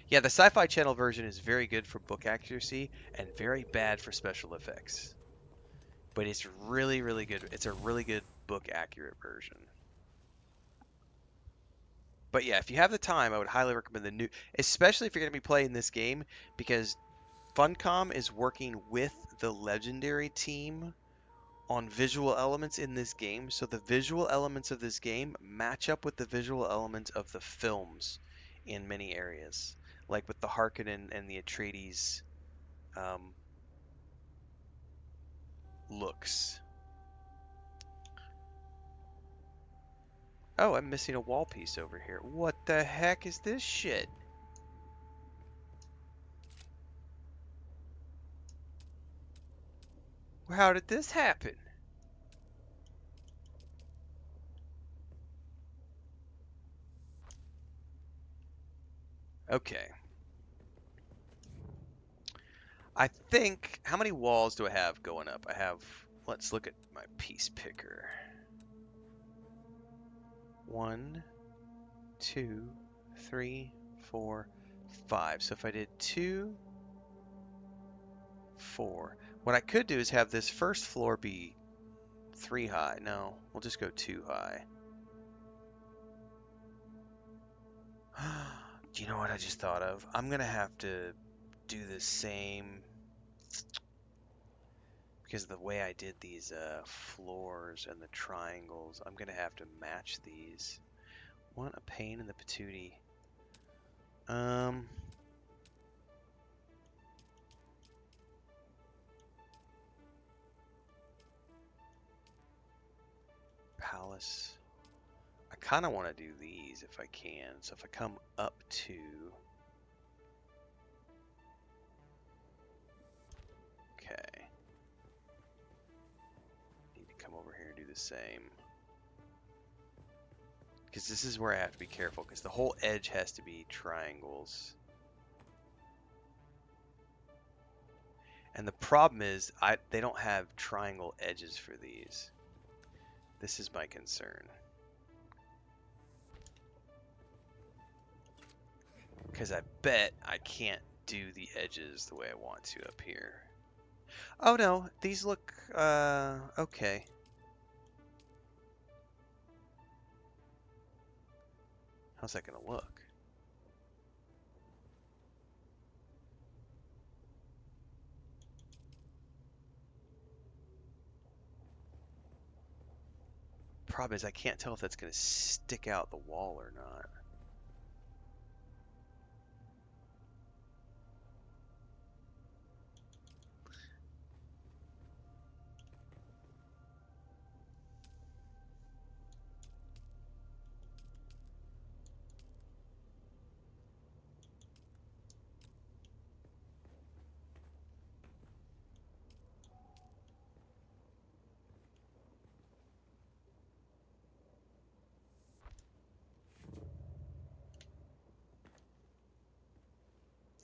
Yeah, the Sci-Fi Channel version is very good for book accuracy and very bad for special effects. But it's really, really good. It's a really good book accurate version. But yeah, if you have the time, I would highly recommend the new, especially if you're going to be playing this game, because Funcom is working with the Legendary team on visual elements in this game. So the visual elements of this game match up with the visual elements of the films in many areas, like with the Harkonnen and the Atreides um, looks. Oh, I'm missing a wall piece over here. What the heck is this shit? How did this happen? Okay. I think, how many walls do I have going up? I have, let's look at my piece picker. 1, 2, 3, 4, 5. So if I did 2, 4. What I could do is have this first floor be 3 high. No, we'll just go 2 high. Do you know what I just thought of? I'm going to have to do the same, because of the way I did these floors and the triangles. I'm going to have to match these. Want a pain in the patootie. Um, Palace. I kind of want to do these if I can. So if I come up to, okay, need to come over here and do the same. Because this is where I have to be careful, because the whole edge has to be triangles. And the problem is, they don't have triangle edges for these. This is my concern. Because I bet I can't do the edges the way I want to up here. Oh no, these look, okay. How's that gonna look? Problem is I can't tell if that's gonna stick out the wall or not.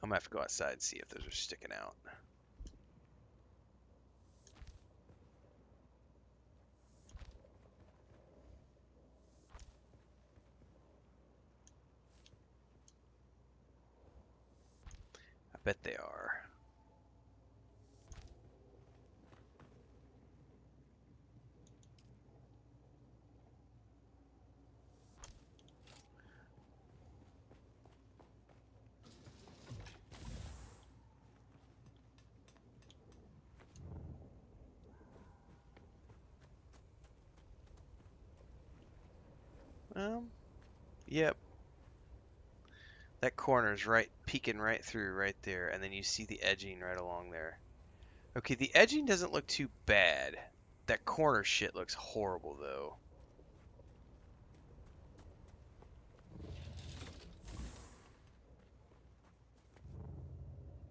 I'm gonna have to go outside and see if those are sticking out. I bet they are. Yep. That corner's right, peeking right through right there, and then you see the edging right along there. Okay, the edging doesn't look too bad. That corner shit looks horrible, though.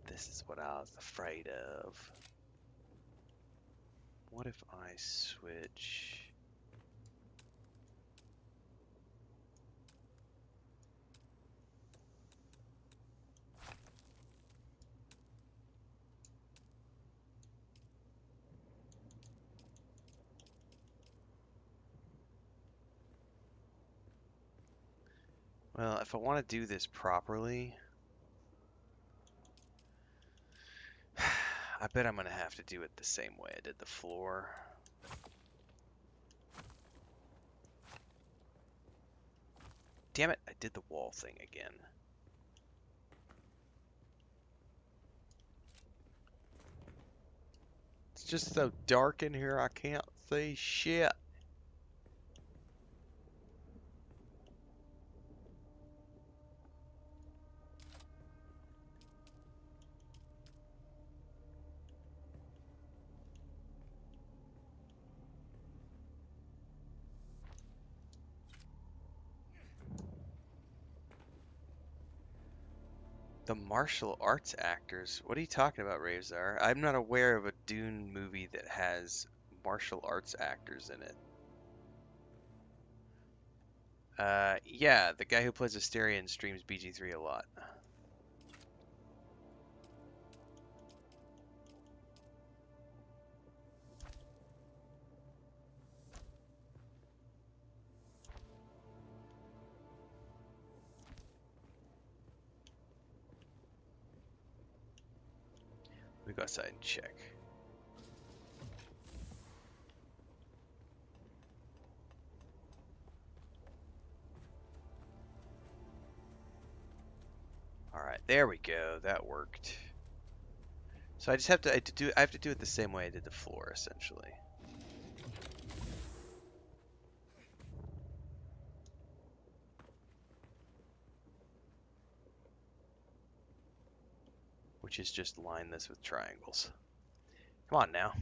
This is what I was afraid of. What if I switch? Well, if I want to do this properly, I bet I'm gonna have to do it the same way I did the floor. Damn it, I did the wall thing again. It's just so dark in here I can't see shit. The martial arts actors? What are you talking about, Ravzar? I'm not aware of a Dune movie that has martial arts actors in it. Yeah, the guy who plays Asterion streams BG3 a lot. Let me go outside and check. Alright, there we go. That worked. So I just have to, I have to do it the same way I did the floor, essentially. Which is just line this with triangles. Come on now.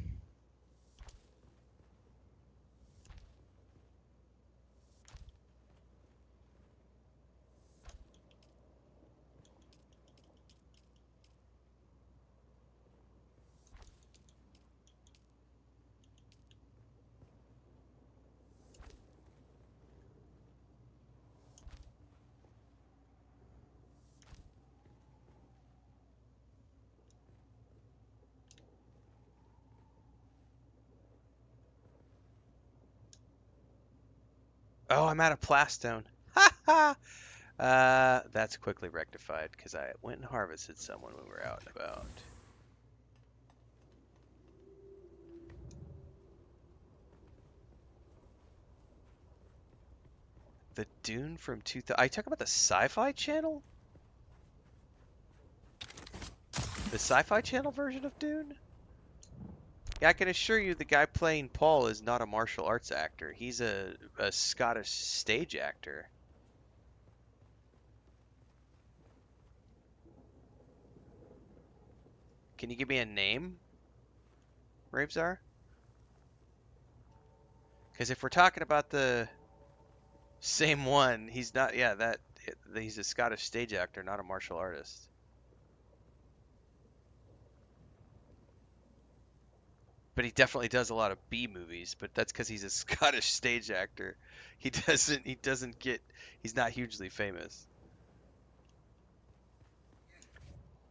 Oh, I'm out of plastone. Ha ha! That's quickly rectified because I went and harvested someone when we were out and about. The Dune from 2000. I talk about the Sci-Fi Channel? The Sci-Fi Channel version of Dune? Yeah, I can assure you the guy playing Paul is not a martial arts actor. He's a Scottish stage actor. Can you give me a name, Ravzar? Because if we're talking about the same one, he's not. Yeah, he's a Scottish stage actor, not a martial artist. But he definitely does a lot of B movies. But that's because he's a Scottish stage actor. He doesn't. He doesn't get. He's not hugely famous.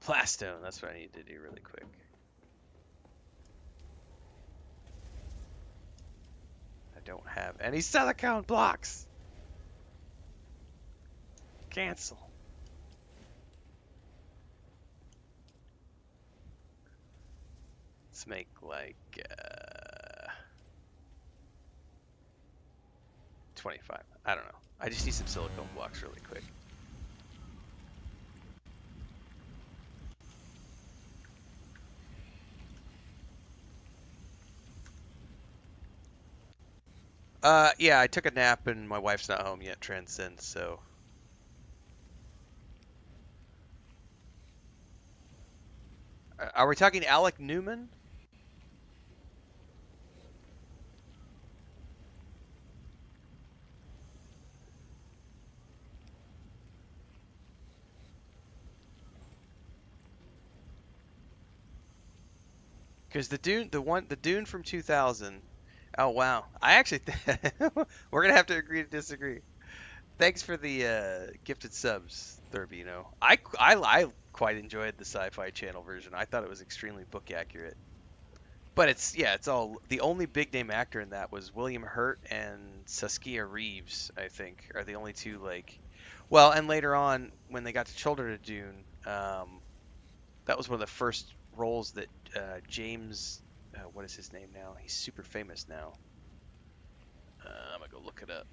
Plastone. That's what I need to do really quick. I don't have any silicone blocks. Cancel. Let's make like 25. I don't know. I just need some silicone blocks really quick. Yeah, I took a nap and my wife's not home yet, Transcend, so. Are we talking Alec Newman? Because the Dune from 2000. Oh wow, I actually we're gonna have to agree to disagree. Thanks for the gifted subs, Thurbino. I quite enjoyed the Sci-Fi Channel version. I thought it was extremely book accurate. But it's all the only big name actor in that was William Hurt and Saskia Reeves, I think, are the only two like. Well, and later on when they got to Children of Dune, that was one of the first roles that James, what is his name now? He's super famous now. I'm gonna go look it up.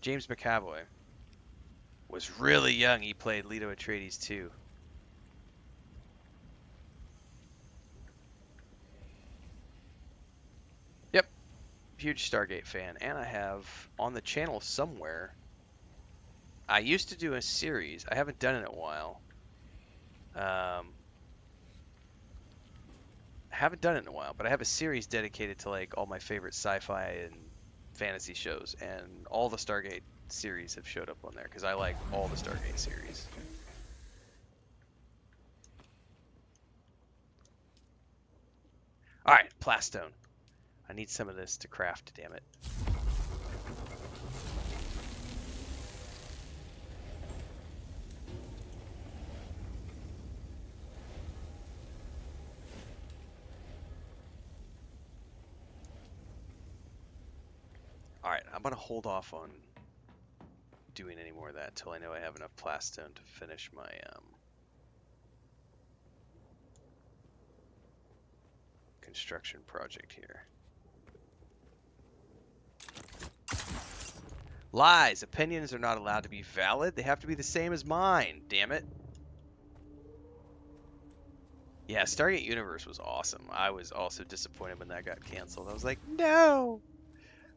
James McAvoy was really young. He played Leto Atreides too. Yep, huge Stargate fan. And I have on the channel somewhere. I used to do a series. I haven't done it in a while. I haven't done it in a while, but I have a series dedicated to like all my favorite sci-fi and fantasy shows, and all the Stargate series have showed up on there because I like all the Stargate series. All right, Plastone. I need some of this to craft, damn it. All right, I'm gonna hold off on doing any more of that until I know I have enough Plastone to finish my construction project here. Lies! Opinions are not allowed to be valid. They have to be the same as mine, damn it. Yeah, Stargate Universe was awesome. I was also disappointed when that got canceled. I was like, no!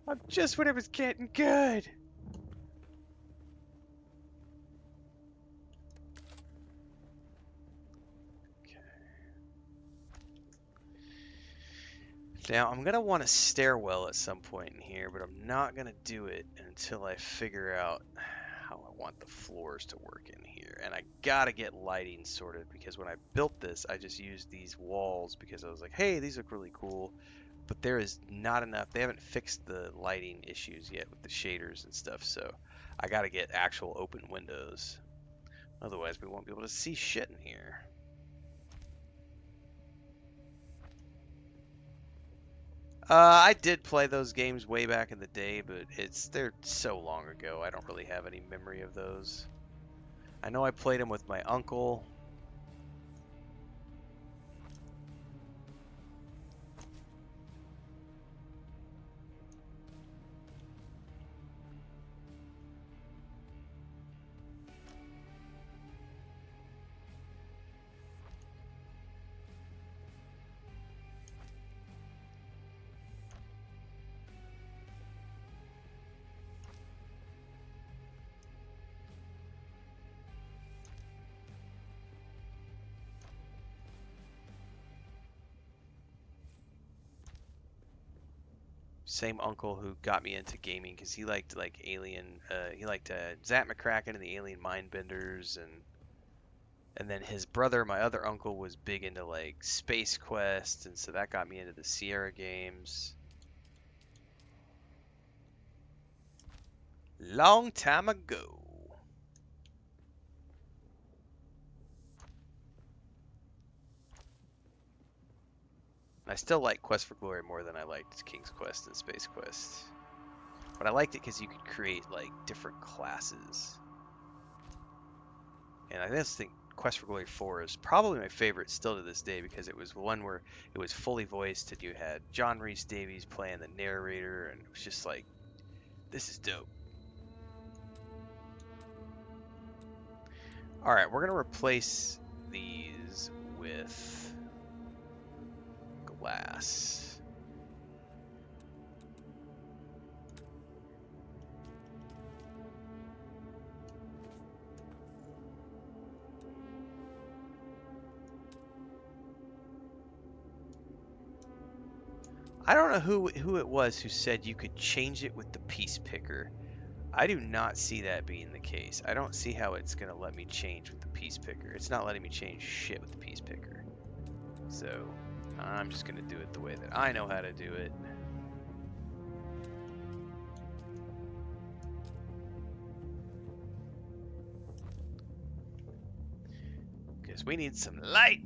I'm just when it was getting good! Now, I'm going to want a stairwell at some point in here, but I'm not going to do it until I figure out how I want the floors to work in here. And I got to get lighting sorted, because when I built this, I just used these walls because I was like, hey, these look really cool. But there is not enough. They haven't fixed the lighting issues yet with the shaders and stuff, so I got to get actual open windows. Otherwise, we won't be able to see shit in here. I did play those games way back in the day, but they're so long ago. I don't really have any memory of those. I know I played them with my uncle. Same uncle who got me into gaming because he liked like Alien. He liked Zat McCracken and the Alien Mindbenders, and then his brother, my other uncle, was big into like Space Quest, and so that got me into the Sierra games. Long time ago. I still like Quest for Glory more than I liked King's Quest and Space Quest. But I liked it because you could create like different classes. And I just think Quest for Glory 4 is probably my favorite still to this day because it was one where it was fully voiced and you had John Rhys Davies playing the narrator, and it was just like, this is dope. Alright, we're going to replace these with glass. I don't know who it was who said you could change it with the piece picker. I do not see that being the case. I don't see how it's going to let me change with the piece picker. It's not letting me change shit with the piece picker. So I'm just going to do it the way that I know how to do it. Because we need some light.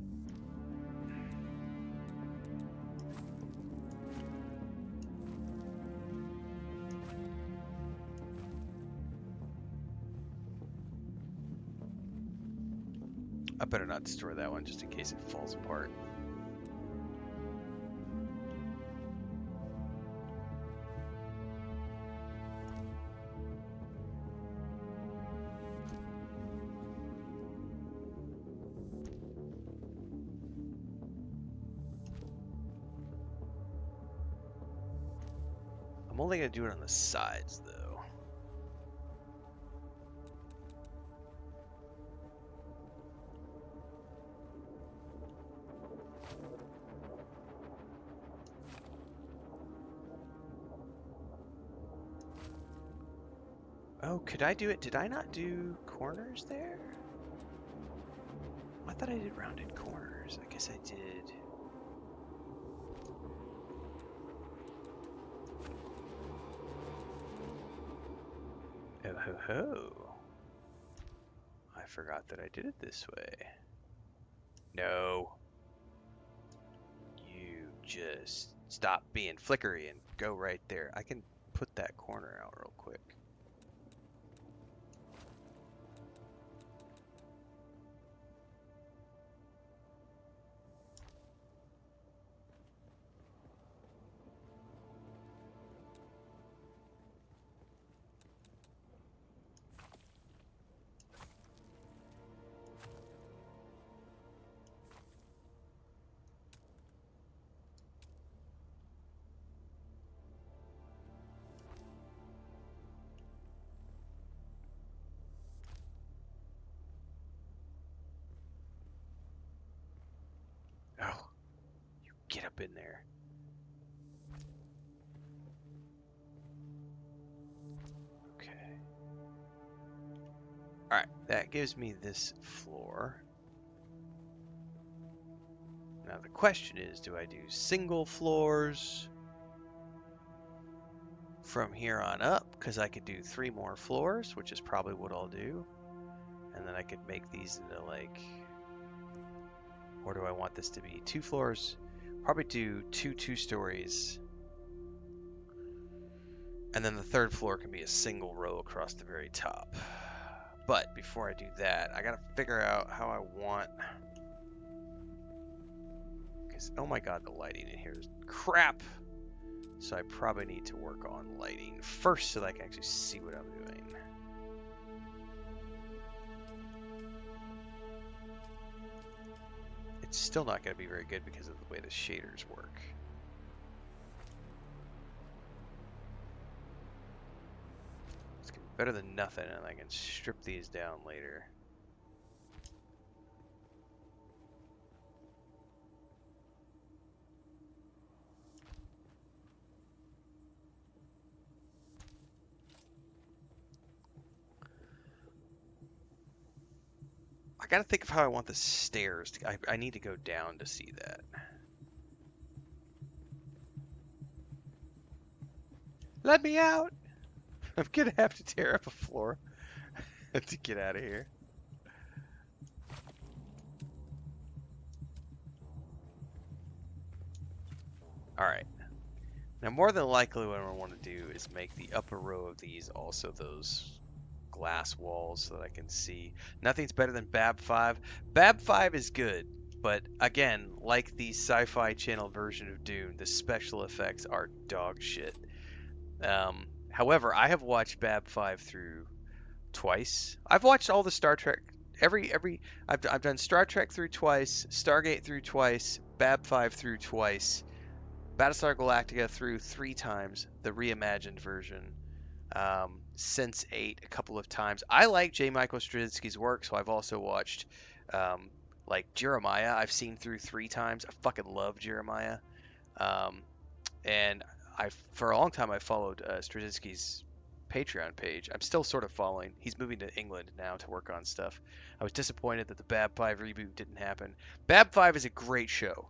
I better not destroy that one just in case it falls apart. I'm only going to do it on the sides, though. Oh, could I do it? Did I not do corners there? I thought I did rounded corners. I guess I did. Oh ho ho. I forgot that I did it this way. No. You just stop being flickery and go right there. I can put that corner out real quick. Oh, you get up in there. Okay. Alright, that gives me this floor. Now the question is, do I do single floors from here on up? Because I could do 3 more floors, which is probably what I'll do. And then I could make these into like... Or do I want this to be 2 floors? Probably do 2 stories. And then the 3rd floor can be a single row across the very top. But before I do that, I gotta figure out how I want... Because, oh my god, the lighting in here is crap! So I probably need to work on lighting first so that I can actually see what I'm doing. It's still not going to be very good because of the way the shaders work. It's going to be better than nothing, and I can strip these down later. I got to think of how I want the stairs to... I need to go down to see that. Let me out! I'm going to have to tear up a floor to get out of here. Alright. Now, more than likely what I want to do is make the upper row of these also those glass walls so that I can see. Nothing's better than Bab 5. Bab 5 is good, but again, like the Sci-Fi Channel version of Dune, the special effects are dog shit. However, I have watched Bab 5 through twice. I've watched all the Star Trek. I've done Star Trek through twice, Stargate through twice, Bab 5 through twice, Battlestar Galactica through 3 times, the reimagined version. Since 8 a couple of times. I like J. Michael Straczynski's work, so I've also watched like Jeremiah. I've seen through 3 times. I fucking love Jeremiah. And for a long time I followed Straczynski's Patreon page. I'm still sort of following. He's moving to England now to work on stuff. I was disappointed that the Bab 5 reboot didn't happen. Bab 5 is a great show.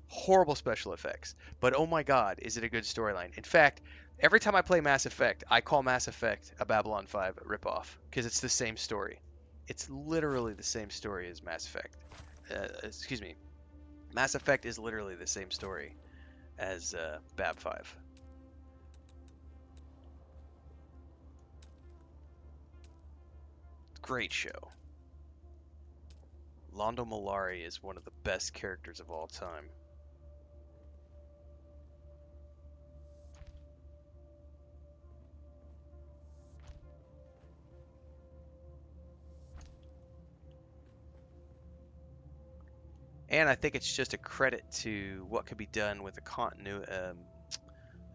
Horrible special effects, but oh my god, is it a good storyline. In fact, every time I play Mass Effect, I call Mass Effect a Babylon 5 ripoff, because it's the same story. It's literally the same story as Mass Effect. Excuse me. Mass Effect is literally the same story as Bab 5. Great show. Londo Mollari is one of the best characters of all time. And I think it's just a credit to what could be done with a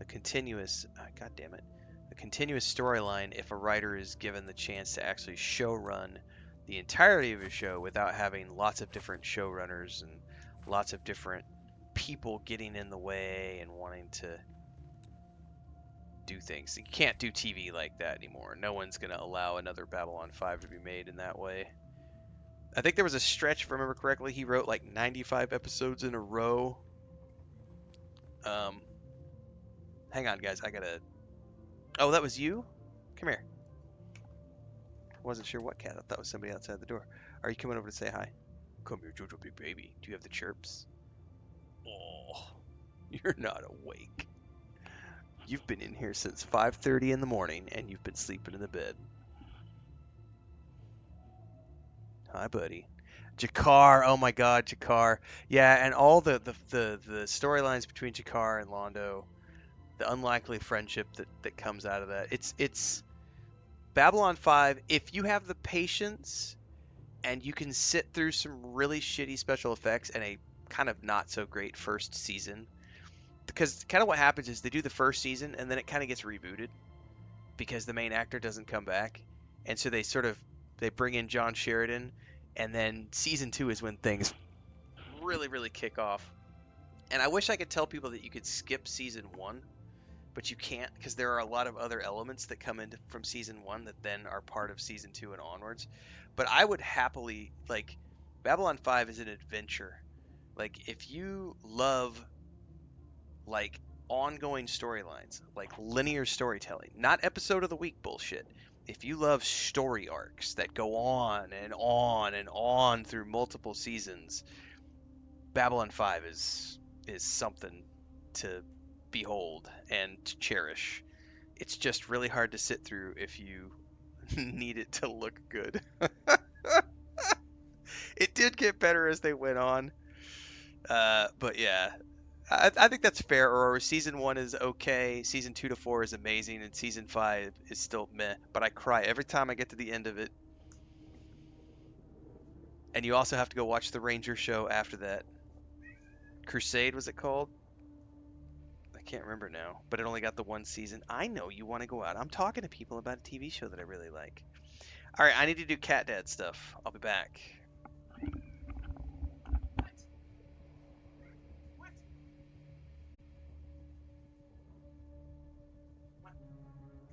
continuous, God damn it, a continuous storyline if a writer is given the chance to actually show run the entirety of a show without having lots of different showrunners and lots of different people getting in the way and wanting to do things. You can't do TV like that anymore. No one's going to allow another Babylon 5 to be made in that way. I think there was a stretch, if I remember correctly, he wrote like 95 episodes in a row. Um, Hang on, guys. I gotta. Oh, that was you? Come here. Wasn't sure what cat. I thought it was somebody outside the door. Are you coming over to say hi? Come here, Jojo, big baby. Do you have the chirps? Oh, you're not awake. You've been in here since 5:30 in the morning, and you've been sleeping in the bed. Hi, buddy. Jakar, oh my God, Jakar. Yeah, and all the storylines between Jakar and Londo, the unlikely friendship that comes out of that. It's Babylon 5. If you have the patience and you can sit through some really shitty special effects and a kind of not so great first season, because kind of what happens is they do the first season and then it kind of gets rebooted because the main actor doesn't come back, and so they bring in John Sheridan, and then season 2 is when things really kick off. And I wish I could tell people that you could skip season 1, but you can't because there are a lot of other elements that come in from season 1 that then are part of season 2 and onwards. But I would happily, like, Babylon 5 is an adventure. Like, if you love, like, ongoing storylines, like linear storytelling, not episode of the week bullshit. If you love story arcs that go on and on and on through multiple seasons, Babylon 5 is something to behold and to cherish. It's just really hard to sit through if you need it to look good. It did get better as they went on, but yeah, I think that's fair. Or season 1 is okay, season 2 to 4 is amazing, and season 5 is still meh. But I cry every time I get to the end of it. And you also have to go watch the Ranger show after that. Crusade was it called? I can't remember now, but it only got the one season. I know you want to go out. I'm talking to people about a TV show that I really like. All right, I need to do cat dad stuff. I'll be back.